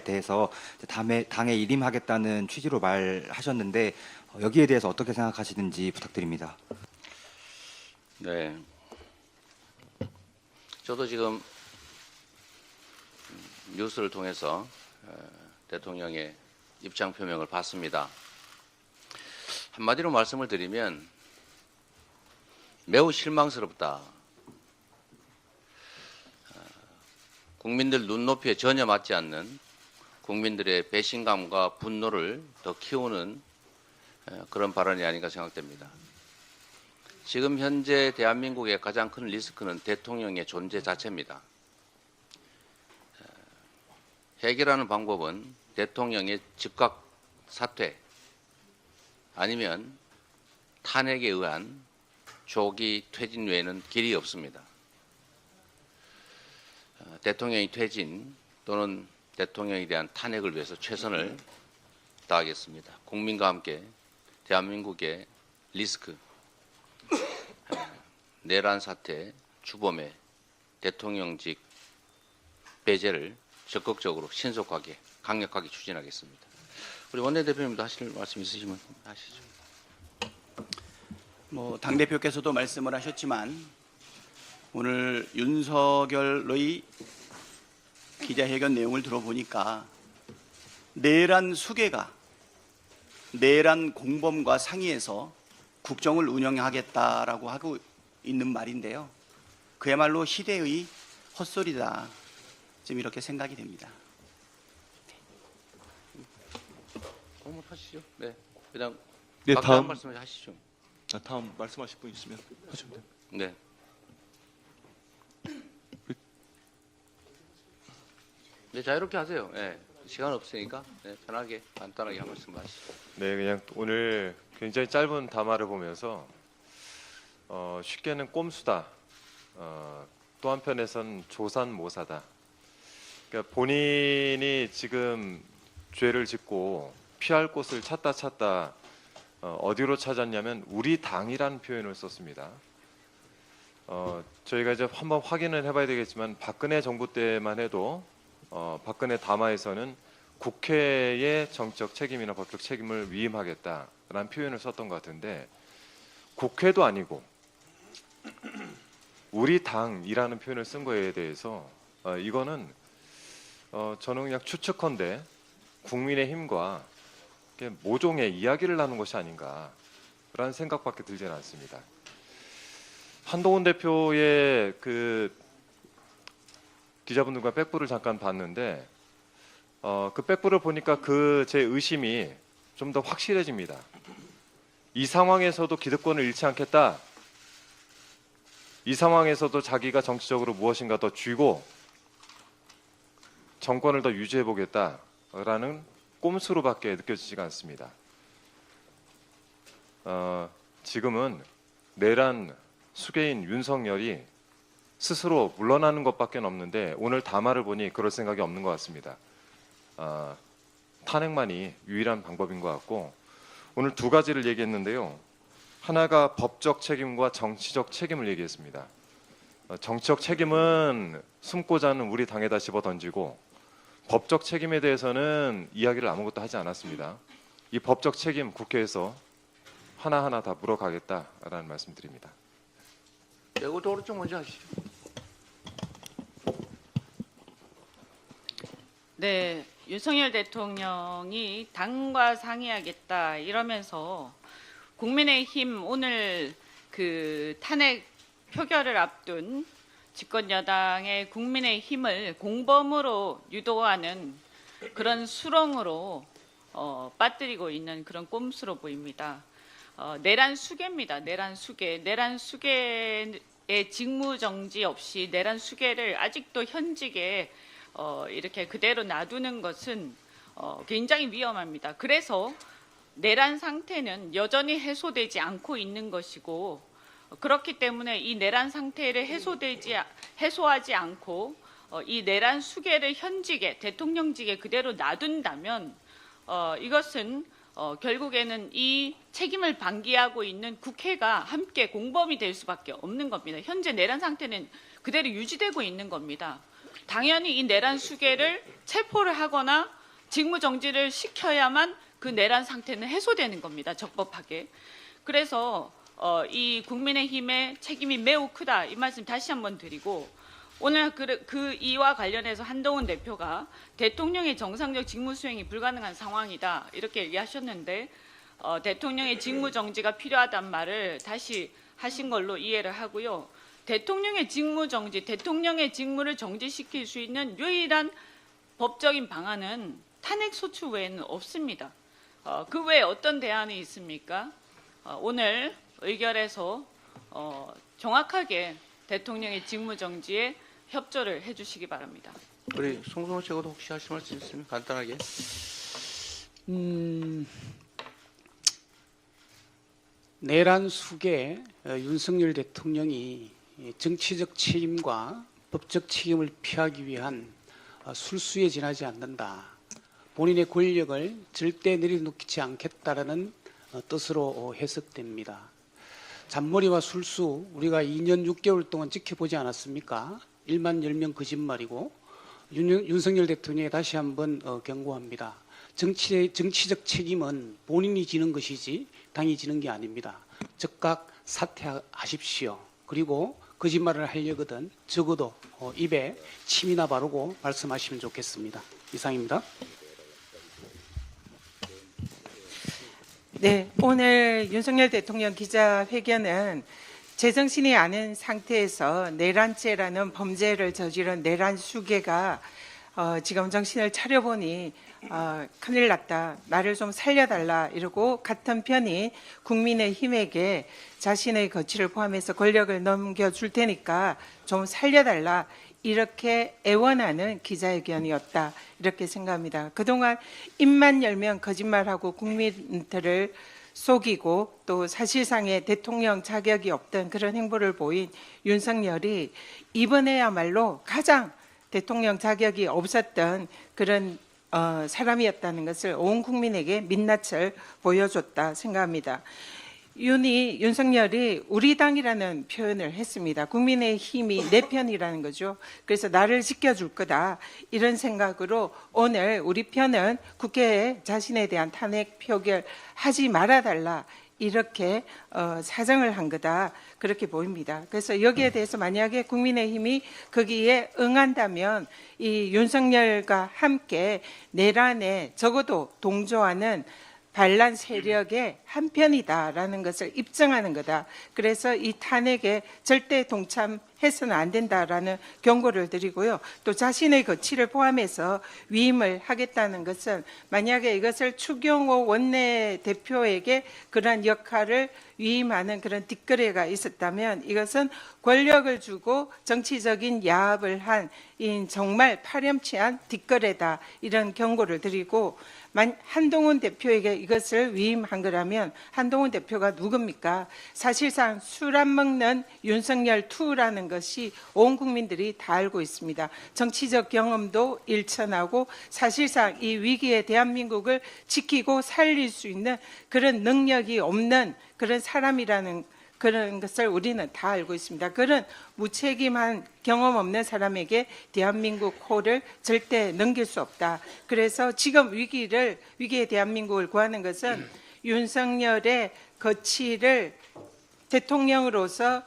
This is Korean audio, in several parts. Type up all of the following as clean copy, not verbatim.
대해서 당에 일임하겠다는 취지로 말하셨는데 여기에 대해서 어떻게 생각하시는지 부탁드립니다. 네, 저도 지금 뉴스를 통해서 대통령의 입장 표명을 봤습니다. 한마디로 말씀을 드리면 매우 실망스럽다. 국민들 눈높이에 전혀 맞지 않는 국민들의 배신감과 분노를 더 키우는 그런 발언이 아닌가 생각됩니다. 지금 현재 대한민국의 가장 큰 리스크는 대통령의 존재 자체입니다. 해결하는 방법은 대통령의 즉각 사퇴 아니면 탄핵에 의한 조기 퇴진 외에는 길이 없습니다. 대통령이 퇴진 또는 대통령에 대한 탄핵을 위해서 최선을 다하겠습니다. 국민과 함께 대한민국의 리스크, 내란 사태, 주범의 대통령직 배제를 적극적으로 신속하게 강력하게 추진하겠습니다. 우리 원내대표님도 하실 말씀 있으시면 하시죠. 당대표께서도 말씀을 하셨지만 오늘 윤석열의 기자회견 내용을 들어보니까 내란 수괴가 내란 공범과 상의해서 국정을 운영하겠다라고 하고 있는 말인데요. 그야말로 시대의 헛소리다. 지금 이렇게 생각이 됩니다. 하시죠. 네, 그냥 네, 다음 말씀을 하시죠. 다음 말씀하실 분 있으면 하시면 됩니다. 네. 네, 자유롭게 하세요. 네, 시간 없으니까 편하게 간단하게 한 말씀 하시죠. 네, 그냥 오늘 굉장히 짧은 담화를 보면서 쉽게는 꼼수다. 또 한편에선 조산모사다. 그러니까 본인이 지금 죄를 짓고 피할 곳을 찾다 어디로 찾았냐면 우리 당이라는 표현을 썼습니다. 저희가 이제 한번 확인을 해봐야 되겠지만 박근혜 정부 때만 해도 박근혜 담화에서는 국회의 정치적 책임이나 법적 책임을 위임하겠다라는 표현을 썼던 것 같은데 국회도 아니고 우리 당이라는 표현을 쓴 거에 대해서 이거는 저는 그냥 추측컨대 국민의힘과 모종의 이야기를 나눈 것이 아닌가라는 생각밖에 들지는 않습니다. 한동훈 대표의 그 기자분들과 백부를 잠깐 봤는데 그 백부를 보니까 그 제 의심이 좀 더 확실해집니다. 이 상황에서도 기득권을 잃지 않겠다. 이 상황에서도 자기가 정치적으로 무엇인가 더 쥐고 정권을 더 유지해 보겠다라는 꼼수로밖에 느껴지지가 않습니다. 지금은 내란 수괴인 윤석열이 스스로 물러나는 것밖에 없는데 오늘 담화를 보니 그럴 생각이 없는 것 같습니다. 탄핵만이 유일한 방법인 것 같고 오늘 두 가지를 얘기했는데요. 하나가 법적 책임과 정치적 책임을 얘기했습니다. 정치적 책임은 숨고자 하는 우리 당에다 집어 던지고 법적 책임에 대해서는 이야기를 아무것도 하지 않았습니다. 이 법적 책임 국회에서 하나하나 다 물어가겠다라는 말씀드립니다. 이것도 오른쪽 먼저 하시죠. 네, 윤석열 대통령이 당과 상의하겠다 이러면서 국민의힘 오늘 그 탄핵 표결을 앞둔 집권 여당의 국민의힘을 공범으로 유도하는 그런 수렁으로 빠뜨리고 있는 그런 꼼수로 보입니다. 내란 수괴입니다. 내란 수괴. 내란 수괴의 직무 정지 없이 내란 수괴를 아직도 현직에 이렇게 그대로 놔두는 것은 굉장히 위험합니다. 그래서 내란 상태는 여전히 해소되지 않고 있는 것이고 그렇기 때문에 이 내란 상태를 해소하지 않고 이 내란 수괴를 현직에 대통령직에 그대로 놔둔다면 이것은 결국에는 이 책임을 방기하고 있는 국회가 함께 공범이 될 수밖에 없는 겁니다. 현재 내란 상태는 그대로 유지되고 있는 겁니다. 당연히 이 내란 수괴를 체포를 하거나 직무 정지를 시켜야만 그 내란 상태는 해소되는 겁니다. 적법하게. 그래서 이 국민의힘의 책임이 매우 크다 이 말씀 다시 한번 드리고, 오늘 그 이와 관련해서 한동훈 대표가 대통령의 정상적 직무 수행이 불가능한 상황이다 이렇게 얘기하셨는데, 대통령의 직무 정지가 필요하단 말을 다시 하신 걸로 이해를 하고요. 대통령의 직무 정지, 대통령의 직무를 정지시킬 수 있는 유일한 법적인 방안은 탄핵 소추 외에는 없습니다. 그 외에 어떤 대안이 있습니까? 오늘 의결에서 정확하게 대통령의 직무 정지에 협조를 해주시기 바랍니다. 우리 송승호 최고도 혹시 하실 말씀 있으면 간단하게. 내란 수계 윤석열 대통령이 정치적 책임과 법적 책임을 피하기 위한 술수에 지나지 않는다. 본인의 권력을 절대 내려놓지 않겠다라는 뜻으로 해석됩니다. 잔머리와 술수 우리가 2년 6개월 동안 지켜보지 않았습니까? 1만 10명 거짓말이고, 윤석열 대통령에 다시 한번 경고합니다. 정치적 책임은 본인이 지는 것이지 당이 지는 게 아닙니다. 즉각 사퇴하십시오. 그리고 거짓말을 하려거든 적어도 입에 침이나 바르고 말씀하시면 좋겠습니다. 이상입니다. 네, 오늘 윤석열 대통령 기자회견은 제정신이 아닌 상태에서 내란죄라는 범죄를 저지른 내란 수괴가 지금 정신을 차려보니 큰일 났다. 나를 좀 살려달라. 이러고 같은 편이 국민의힘에게 자신의 거취를 포함해서 권력을 넘겨줄 테니까 좀 살려달라. 이렇게 애원하는 기자회견이었다. 이렇게 생각합니다. 그동안 입만 열면 거짓말하고 국민들을 속이고 또 사실상의 대통령 자격이 없던 그런 행보를 보인 윤석열이 이번에야말로 가장 대통령 자격이 없었던 그런 사람이었다는 것을 온 국민에게 민낯을 보여줬다 생각합니다. 윤석열이 우리 당이라는 표현을 했습니다. 국민의힘이 내 편이라는 거죠. 그래서 나를 지켜줄 거다 이런 생각으로 오늘 우리 편은 국회에 자신에 대한 탄핵 표결하지 말아달라 이렇게 사정을 한 거다 그렇게 보입니다. 그래서 여기에 대해서 만약에 국민의힘이 거기에 응한다면 이 윤석열과 함께 내란에 적어도 동조하는 반란 세력의 한편이다라는 것을 입증하는 거다. 그래서 이 탄핵에 절대 동참해서는 안 된다라는 경고를 드리고요. 또 자신의 거취를 포함해서 위임을 하겠다는 것은 만약에 이것을 추경호 원내대표에게 그런 역할을 위임하는 그런 뒷거래가 있었다면 이것은 권력을 주고 정치적인 야합을 한 정말 파렴치한 뒷거래다. 이런 경고를 드리고 한동훈 대표에게 이것을 위임한 거라면 한동훈 대표가 누굽니까? 사실상 술 안 먹는 윤석열 2라는 것이 온 국민들이 다 알고 있습니다. 정치적 경험도 일천하고 사실상 이 위기에 대한민국을 지키고 살릴 수 있는 그런 능력이 없는 그런 사람이라는 그런 것을 우리는 다 알고 있습니다. 그런 무책임한 경험 없는 사람에게 대한민국 호를 절대 넘길 수 없다. 그래서 지금 위기에 대한민국을 구하는 것은 윤석열의 거취를 대통령으로서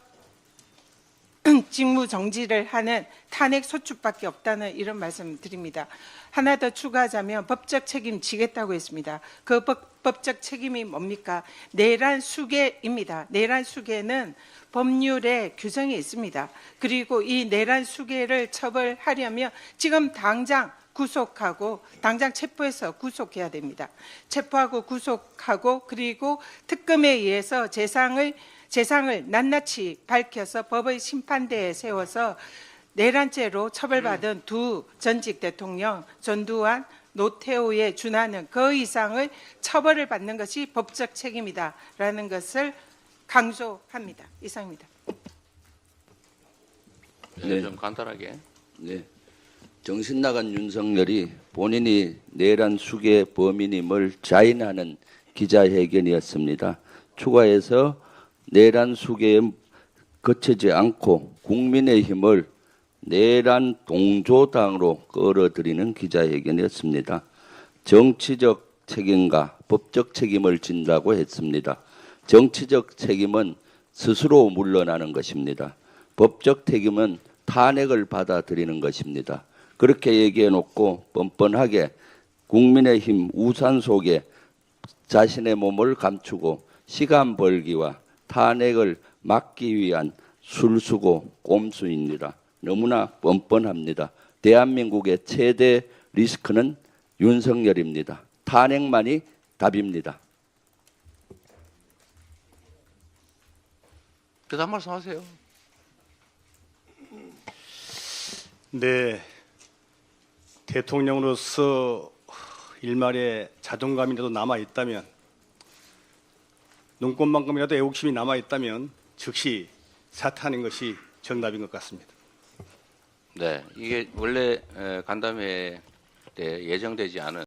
직무 정지를 하는 탄핵 소추밖에 없다는 이런 말씀 드립니다. 하나 더 추가하자면 법적 책임 지겠다고 했습니다. 그 법적 책임이 뭡니까? 내란 수괴입니다. 내란 수괴는 법률에 규정이 있습니다. 그리고 이 내란 수괴를 처벌하려면 지금 당장 구속하고 당장 체포해서 구속해야 됩니다. 체포하고 구속하고 그리고 특검에 의해서 재상을 낱낱이 밝혀서 법의 심판대에 세워서 내란죄로 처벌받은 두 전직 대통령 전두환, 노태우에 준하는 그 이상의 처벌을 받는 것이 법적 책임이다라는 것을 강조합니다. 이상입니다. 네. 좀 간단하게. 네. 정신 나간 윤석열이 본인이 내란 수괴 범인임을 자인하는 기자회견이었습니다. 추가해서 내란 수괴에 거치지 않고 국민의힘을 내란 동조당으로 끌어들이는 기자회견이었습니다. 정치적 책임과 법적 책임을 진다고 했습니다. 정치적 책임은 스스로 물러나는 것입니다. 법적 책임은 탄핵을 받아들이는 것입니다. 그렇게 얘기해 놓고 뻔뻔하게 국민의힘 우산 속에 자신의 몸을 감추고 시간 벌기와 탄핵을 막기 위한 술수고 꼼수입니다. 너무나 뻔뻔합니다. 대한민국의 최대 리스크는 윤석열입니다. 탄핵만이 답입니다. 그다음 말씀하세요. 네, 대통령으로서 일말의 자존감이라도 남아 있다면, 눈꽃만큼이라도 애국심이 남아 있다면 즉시 사퇴하는 것이 정답인 것 같습니다. 네, 이게 원래 간담회 때 예정되지 않은